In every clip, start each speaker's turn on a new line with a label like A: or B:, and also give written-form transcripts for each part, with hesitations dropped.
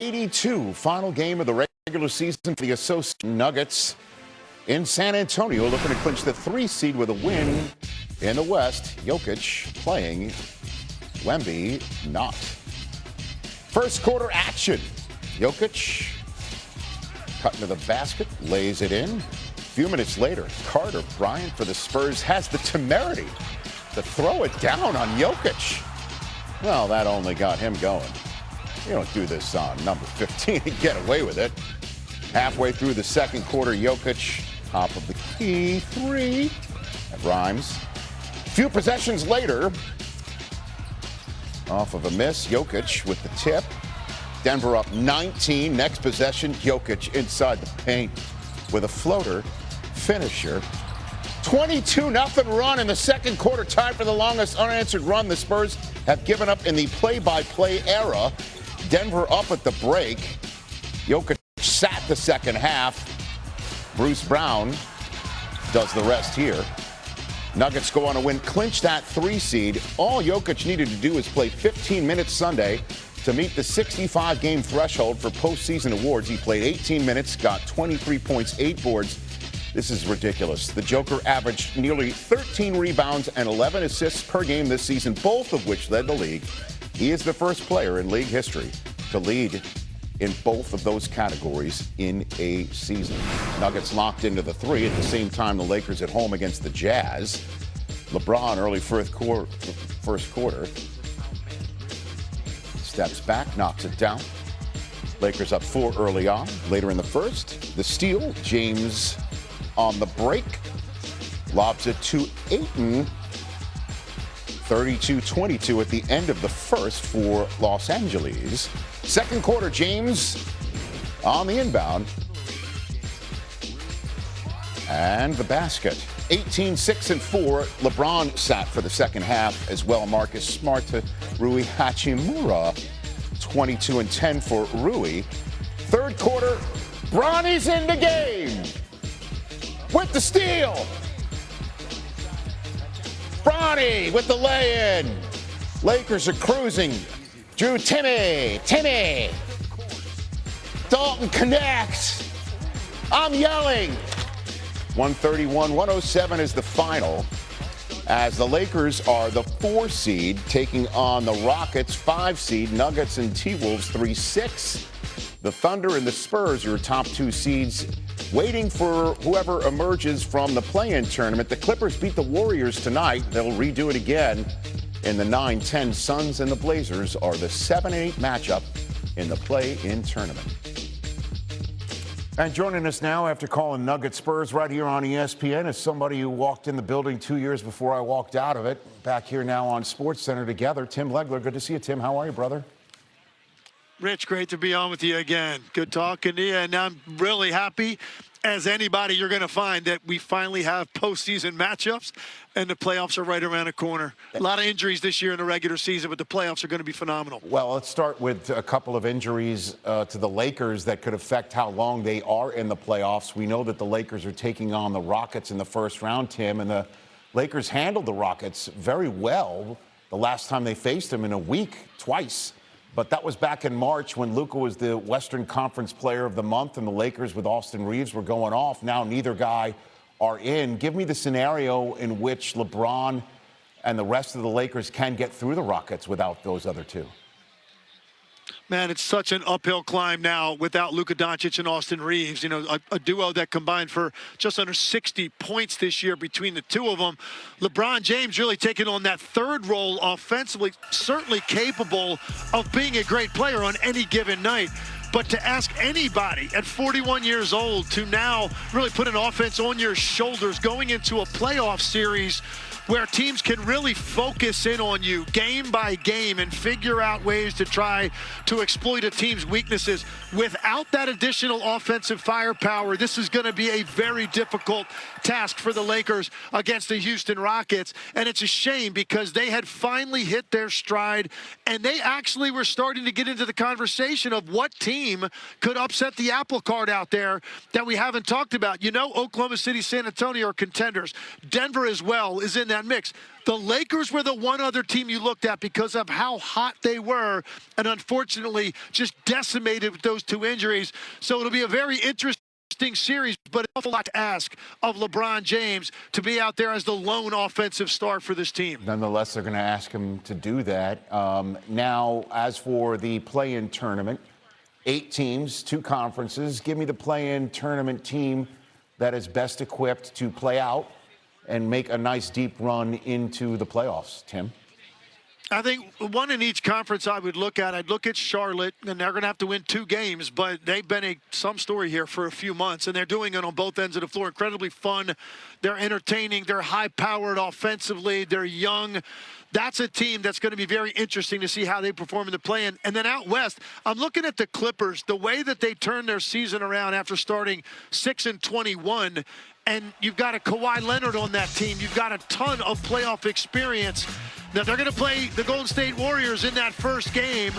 A: 82, final game of the regular season for the Associated Nuggets in San Antonio, looking to clinch the 3 seed with a win in the West. Jokic playing, Wemby not. First quarter action. Jokic cutting to the basket, lays it in. A few minutes later, Carter Bryant for the Spurs has the temerity to throw it down on Jokic. Well, that only got him going. You don't do this on number 15 and get away with it. Halfway through the second quarter, Jokic, top of the key, 3. That rhymes. A few possessions later, off of a miss, Jokic with the tip. Denver up 19. Next possession, Jokic inside the paint with a floater finisher. 22-0 run in the second quarter, tied for the longest unanswered run the Spurs have given up in the play-by-play era. Denver up at the break. Jokic sat the second half. Bruce Brown does the rest here. Nuggets go on a win, clinch that 3 seed. All Jokic needed to do is play 15 minutes Sunday to meet the 65-game threshold for postseason awards. He played 18 minutes, got 23 points, 8 boards. This is ridiculous. The Joker averaged nearly 13 rebounds and 11 assists per game this season, both of which led the league. He is the first player in league history to lead in both of those categories in a season. Nuggets locked into the 3 at the same time the Lakers at home against the Jazz. LeBron early first quarter. Steps back, knocks it down. Lakers up 4 early on. Later in the first, the steal. James on the break. Lobs it to Ayton. 32-22 at the end of the first for Los Angeles. Second quarter, James on the inbound. And the basket. 18-6-4. LeBron sat for the second half as well. Marcus Smart to Rui Hachimura. 22-10 for Rui. Third quarter, Bronny's in the game with the steal. Bronny with the lay-in. Lakers are cruising. Drew Timmy. Dalton connects. I'm yelling. 131-107 is the final, as the Lakers are the 4 seed taking on the Rockets 5 seed. Nuggets and T-Wolves 3-6. The Thunder and the Spurs are top 2 seeds, waiting for whoever emerges from the play-in tournament. The Clippers beat the Warriors tonight. They'll redo it again in the 9-10. Suns and the Blazers are the 7-8 matchup in the play-in tournament. And joining us now after calling Nugget Spurs right here on ESPN is somebody who walked in the building 2 years before I walked out of it. Back here now on SportsCenter together. Tim Legler, good to see you, Tim. How are you, brother?
B: Rich, great to be on with you again. Good talking to you, and I'm really happy as anybody you're going to find that we finally have postseason matchups, and the playoffs are right around the corner. A lot of injuries this year in the regular season, but the playoffs are going to be phenomenal.
A: Well, let's start with a couple of injuries to the Lakers that could affect how long they are in the playoffs. We know that the Lakers are taking on the Rockets in the first round, Tim, and the Lakers handled the Rockets very well the last time they faced them in a week, twice. But that was back in March when Luka was the Western Conference Player of the Month and the Lakers with Austin Reeves were going off. Now neither guy are in. Give me the scenario in which LeBron and the rest of the Lakers can get through the Rockets without those other two.
B: Man, it's such an uphill climb now without Luka Doncic and Austin Reeves. You know, a duo that combined for just under 60 points this year between the two of them. LeBron James really taking on that third role offensively, certainly capable of being a great player on any given night. But to ask anybody at 41 years old to now really put an offense on your shoulders going into a playoff series where teams can really focus in on you game by game and figure out ways to try to exploit a team's weaknesses. Without that additional offensive firepower, this is going to be a very difficult task for the Lakers against the Houston Rockets. And it's a shame because they had finally hit their stride, and they actually were starting to get into the conversation of what team could upset the apple cart out there that we haven't talked about. You know, Oklahoma City, San Antonio are contenders. Denver as well is in that that mix. The Lakers were the one other team you looked at because of how hot they were, and unfortunately just decimated with those 2 injuries. So it'll be a very interesting series, but an awful lot to ask of LeBron James to be out there as the lone offensive star for this team.
A: Nonetheless, they're going to ask him to do that. Now, as for the play-in tournament, 8 teams, 2 conferences. Give me the play-in tournament team that is best equipped to play out and make a nice deep run into the playoffs, Tim.
B: I think one in each conference I would look at. I'd look at Charlotte, and they're going to have to win 2 games, but they've been some story here for a few months, and they're doing it on both ends of the floor. Incredibly fun. They're entertaining. They're high-powered offensively. They're young. That's a team that's going to be very interesting to see how they perform in the play-in. And then out west, I'm looking at the Clippers, the way that they turned their season around after starting 6-21, and you've got a Kawhi Leonard on that team. You've got a ton of playoff experience. Now, they're going to play the Golden State Warriors in that first game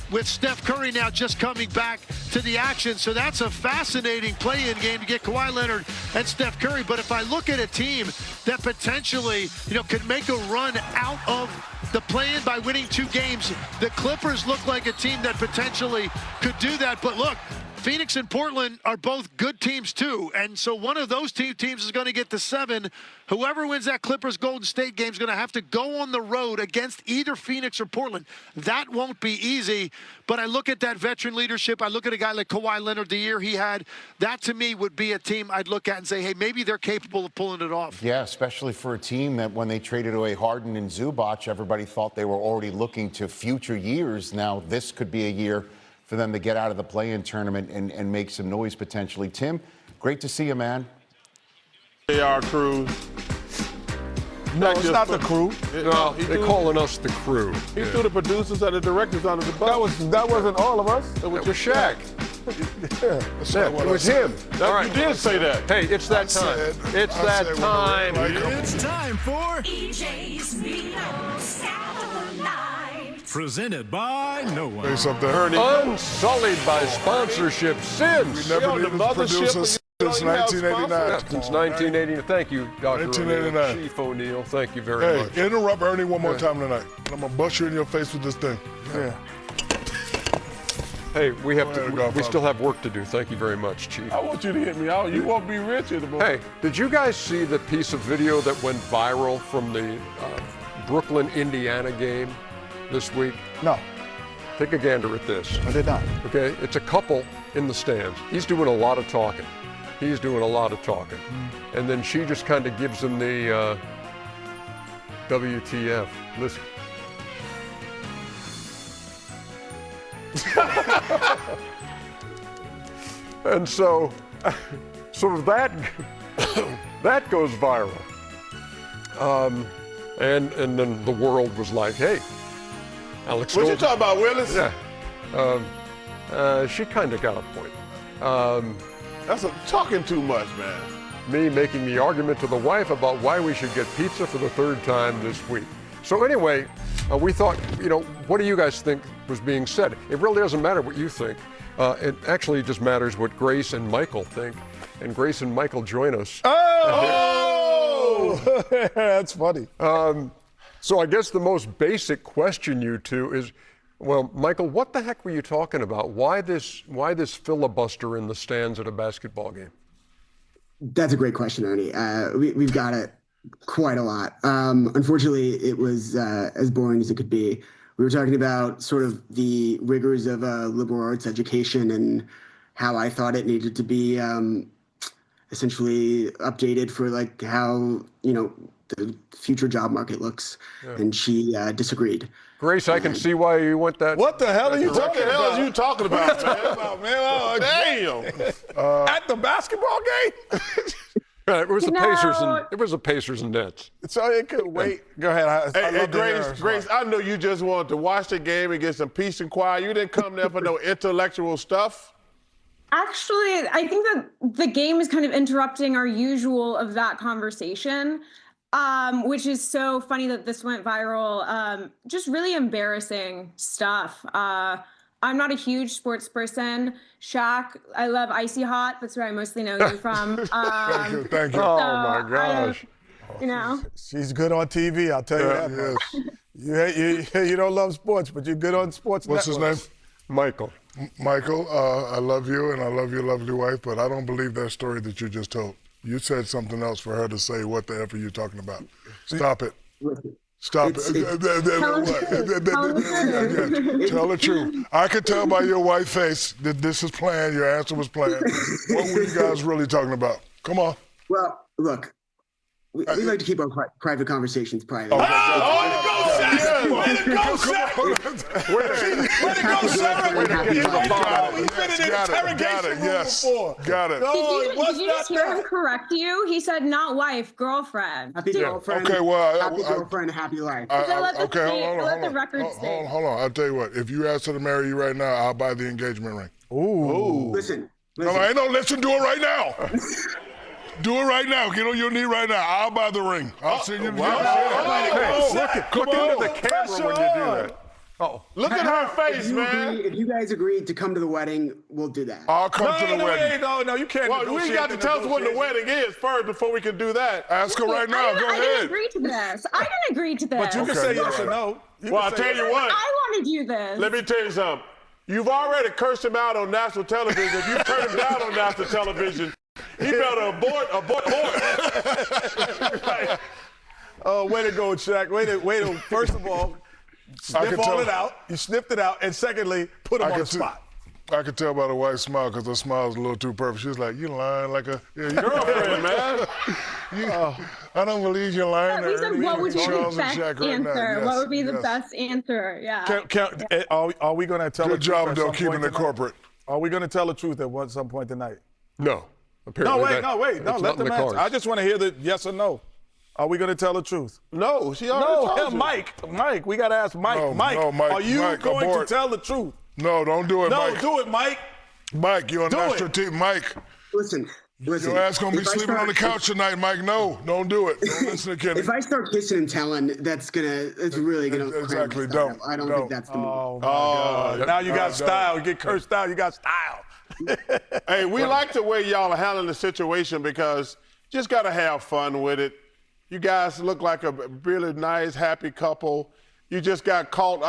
B: with Steph Curry now just coming back to the action. So that's a fascinating play-in game to get Kawhi Leonard and Steph Curry. But if I look at a team that potentially, could make a run out of the play-in by winning 2 games, the Clippers look like a team that potentially could do that. But look, Phoenix and Portland are both good teams too, and so one of those 2 teams is going to get to 7. Whoever wins that Clippers-Golden State game is going to have to go on the road against either Phoenix or Portland. That won't be easy, but I look at that veteran leadership. I look at a guy like Kawhi Leonard, the year he had. That, to me, would be a team I'd look at and say, hey, maybe they're capable of pulling it off.
A: Yeah, especially for a team that when they traded away Harden and Zubac, everybody thought they were already looking to future years. Now, this could be a year for them to get out of the play-in tournament and make some noise potentially. Tim, great to see you, man.
C: AR crew.
D: No, it's not the crew.
C: No,
E: They're calling us the crew.
C: He threw the producers and the directors under the bus.
D: That wasn't all of us.
C: It was just Shaq.
D: Yeah, it was him.
C: All right, you did say that.
E: Hey, it's that time. It's that time.
F: It's time for
G: EJ's Meatloaf Satellite.
F: Presented by no one.
D: Say something.
E: Unsullied by sponsorship since.
D: We never needed producers since 1989.
E: Since 1980. Thank you, Dr.
D: 1989.
E: O'Neill. Chief O'Neill. Thank you very much.
D: Hey, interrupt Ernie one more time tonight. And I'm going to bust you in your face with this thing. Yeah.
E: Hey, we still
D: Father.
E: have work to do. Thank you very much, Chief.
C: I want you to hit me out. You won't be rich anymore.
E: Hey, did you guys see the piece of video that went viral from the Brooklyn, Indiana game this week?
D: No,
E: Take a gander at this.
D: I did not.
E: Okay, it's a couple in the stands. He's doing a lot of talking. And then she just kind of gives him the WTF. Listen. And so that goes viral. And then the world was like, hey, Alex
C: What you
E: Golden-
C: talking about, Willis?
E: Yeah. She kind of got a point.
C: That's talking too much, man.
E: Me making the argument to the wife about why we should get pizza for the 3rd time this week. So anyway, we thought, what do you guys think was being said? It really doesn't matter what you think. It actually just matters what Grace and Michael think. And Grace and Michael join us.
D: Oh! That's funny.
E: So I guess the most basic question, you two, is, well, Michael, what the heck were you talking about? Why this filibuster in the stands at a basketball game?
H: That's a great question, Ernie. We've got it quite a lot. Unfortunately, it was as boring as it could be. We were talking about sort of the rigors of a liberal arts education and how I thought it needed to be essentially updated for like how, the future job market looks. Yeah. And she disagreed.
E: Grace, I can see why you went that.
D: What the hell are you
C: What
D: talking
C: the hell
D: about?
C: are you talking about, man?
D: Oh,
C: Damn.
D: at the basketball game?
E: It was the Pacers and Nets.
D: So it could wait. Go ahead. I
C: Hey,
D: love to hear her
C: Grace,
D: response.
C: I know you just wanted to watch the game and get some peace and quiet. You didn't come there for no intellectual stuff.
I: Actually, I think that the game is kind of interrupting our usual of that conversation, which is so funny that this went viral. Just really embarrassing stuff. I'm not a huge sports person. Shaq, I love Icy Hot. That's where I mostly know you from.
D: Thank you.
E: Oh, my gosh.
I: You know.
J: She's good on TV, I'll tell you that much. You don't love sports, but you're good on sports
D: What's his
J: networks.
D: name?
E: Michael.
D: Michael, I love you and I love your lovely wife, but I don't believe that story that you just told. You said something else for her to say, what the F are you talking about? Stop it. Stop it. Tell the truth. I could tell by your white face that this is planned, your answer was planned. What were you guys really talking about? Come on.
H: Well, look, we like to keep our private conversations private.
A: Way to go, Shaq! Way to go, Shaq! We've been in an interrogation room before.
D: Got it.
I: Did you just hear him correct you? He said not wife, girlfriend.
H: Happy girlfriend.
D: Okay, well,
H: happy girlfriend, happy life.
I: Let the record stay.
D: Hold on. I'll tell you what. If you ask her to marry you right now, I'll buy the engagement ring.
J: Ooh.
H: Listen.
D: No, ain't no listen. Do it right now. Do it right now. Get on your knee right now. I'll buy the ring. I'll send you the ring.
E: Look into the camera when you do that. Oh,
C: Look at her face, man.
H: If you guys agreed to come to the wedding, we'll do that.
D: I'll come to the wedding.
J: No, you can't.
C: Well, we got to tell us when the wedding is first before we can do that.
D: Ask her right now. Go
I: I didn't
D: ahead.
I: agree to this. I didn't agree to this.
J: But you can say yes or no.
C: Well, I'll tell you what.
I: I want to do this.
C: Let me tell you something. You've already cursed him out on national television. If you turn him down on national television, he better abort.
J: Oh, way to go, Shaq. Way to first of all, sniff all it out. You sniffed it out. And secondly, put him on the spot.
D: I could tell by the white smile because her smile was a little too perfect. She was like, you lying like a
C: girlfriend, man.
D: I don't believe you're lying.
I: He said, what would be the best
D: Right
I: answer? What would be the best answer? Yeah.
J: Are we going to tell
D: Good
J: the
D: job,
J: truth
D: though, keeping it corporate.
J: Are we going to tell the truth at some point tonight?
E: no.
J: No,
E: Apparently
J: wait. No, let them answer. I just want to hear the yes or no. Are we going to tell the truth?
C: No, she already told you.
J: Mike, we got to ask Mike.
D: No,
J: Mike,
D: Mike,
J: are you
D: Mike,
J: going
D: abort.
J: to tell the truth?
D: No, don't do it,
J: No,
D: Mike.
J: do it, Mike.
D: Mike, you're on
J: Do
D: national
J: it.
D: TV. Mike,
H: Listen.
D: your ass going to be
H: if I
D: sleeping on the
H: start-
D: couch tonight, Mike. No, don't do it. Don't listen to Kenny.
H: If I start kissing and telling, it's really gonna.
D: Exactly,
H: cramp my style.
D: don't.
H: I don't think that's the move.
J: Oh, my God. Now you got style. You get cursed out. You got style.
C: Hey, we like the way y'all are handling the situation because just got to have fun with it. You guys look like a really nice, happy couple. You just got caught.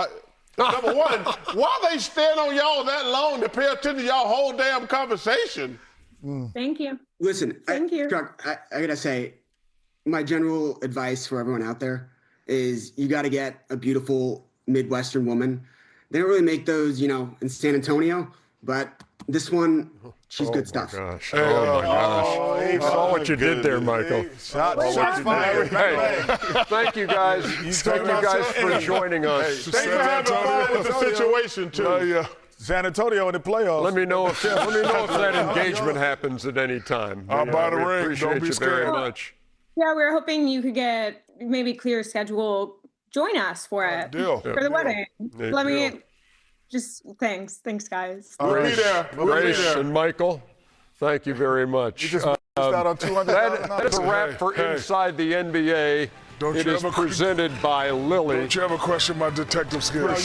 C: Number one, why they stand on y'all that long to pay attention to y'all whole damn conversation?
I: Thank you.
H: Listen,
I: Thank you.
H: Chuck, I gotta say, my general advice for everyone out there is you got to get a beautiful Midwestern woman. They don't really make those, in San Antonio, but this one, she's good stuff.
E: Gosh. Oh, my gosh.
J: Hey,
E: Saw what you did there, Michael.
J: Shots fired.
E: Hey, thank you guys. Thank you guys for joining us.
C: Thanks for having fun with the situation, too.
J: San Antonio in the playoffs.
E: Let me know if that engagement happens at any time.
D: I'll buy the
E: we
D: ring.
E: Appreciate
D: Don't be
E: you very
D: scared.
E: much.
I: Yeah, we were hoping you could get maybe clear schedule. Join us for it.
D: Deal.
I: For the wedding.
E: Yeah,
I: Let me
E: deal.
I: just thanks, guys.
C: We'll be there. We'll be
E: Grace
C: there.
E: and Michael, thank you very much.
J: You just missed out on $200.
E: That's a wrap for
D: Hey.
E: Inside the NBA.
D: Don't
E: It
D: you
E: is
D: ever-
E: presented by Lily.
D: Don't you ever question my detective skills?